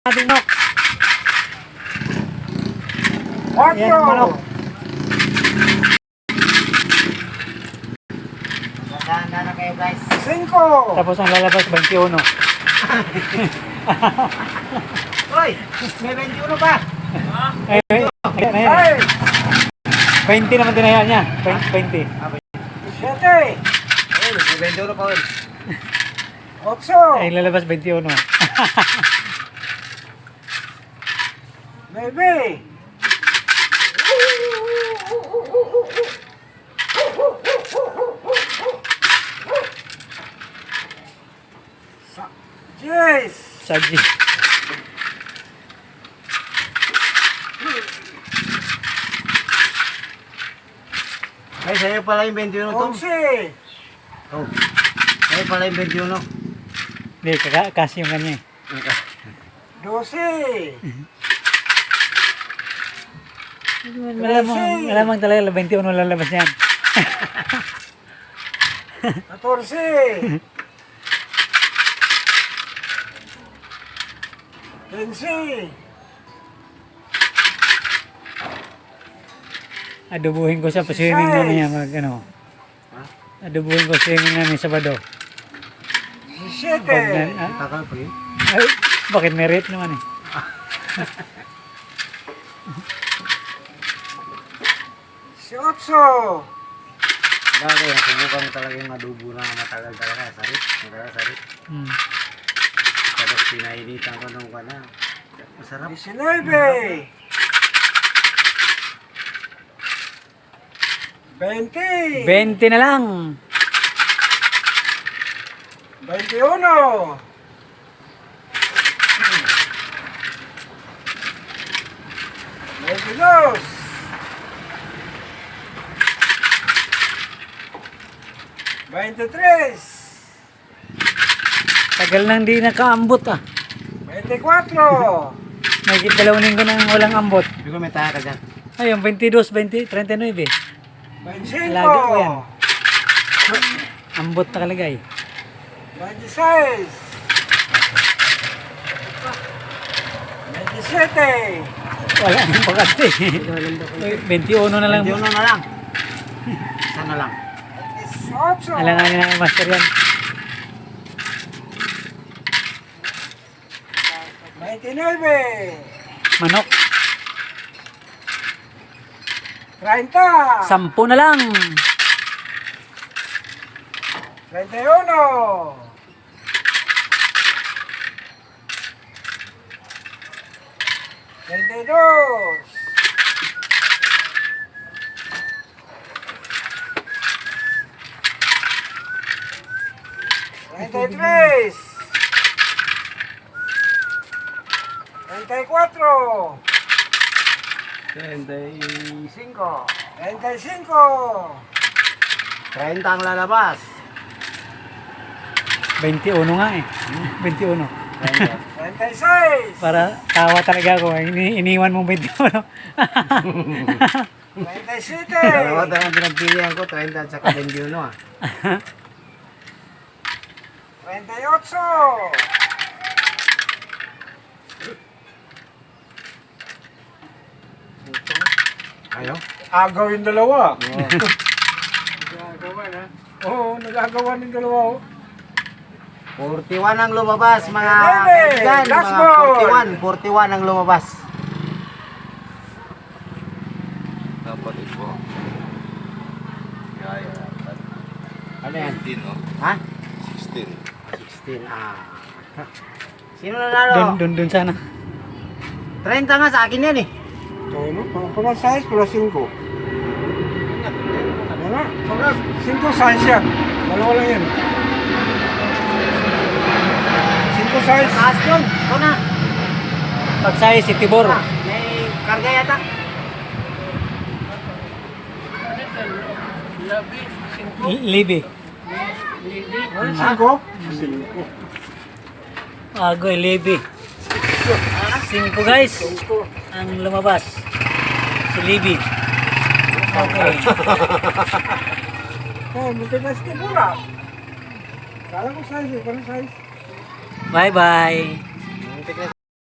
ating manok. Yan, Otso. manok. Ganda na kayo guys. 5. Tapos ang lalabas 21. Hoy, may 21 pa. Ay, Ay. 20 naman tinayaan niya. 20. 7. Ay, may 21 pa. 8. Ay, lalabas 21. 9. Yes. Sadji. Ay, sa'yo pala yung 21 to. 11. Oh. Sa'yo pala yung 21. Hindi, kasi yung kanya eh. 12. Malamang talaga 21 lalabas yan. 14. 15. Adubuhin ko sa swimming namin yan. Adubuhin ko swimming namin Sabado. 17. Takal pa yun. Ay, bakit may rate naman eh? 18. Dati, nasubukan talaga yung adobo na matagal talaga. Sarit. Sarit. Tapos pinainitan ko nung kana. Masarap. 19. 20. 20 na lang. 21. 22. 23. Tagal nang di nakaambot ah. 24. May 2 linggo nang walang ambot. Hindi ko may taka dyan. Ay, yung 22, 20, 39 eh. 25. Lagi ko yan. Ambot nakalagay. 26. 27. Wala nang bakante. 21 na lang. 21 na lang. Isa na lang. 28. Alanganin na yung master yan. 29. Manok. 30. 10 na lang. 31. 32. 33. 34. 35. 35. 30 ang lalabas. 21 nga eh. 21. 36. Para tawa talaga ako. Iniwan mong 21. 37. Dalawa talagang pinagpilihan ko, 30 at saka 21 ah. 38. Ayaw? Agaw yung dalawa. Oo. Nagagawa na. Oo, nagagawa ng dalawa. 41 ang lumabas mga Nene, kaibigan. last Mga ball. 41 ang lumabas. Dapat ito. Kaya, Ano yan? 15, no? Ha? 16. 16 Sino nanalo? Dun sana. 30 nga sa akin yan eh. Ano? Pag size plus 5. Ano? Pag 5 size yan. Dalawa lang yan. 5 size. Taas yun. Ito na. Pagsaya si Tibor. May karga yata. Libby. 5? Agoy, Libby. 5 guys. Ang lumabas. Si Libby. Okay. Oh, matigas ka pula. Kala ko size eh. Parang size. Bye-bye. Muntik na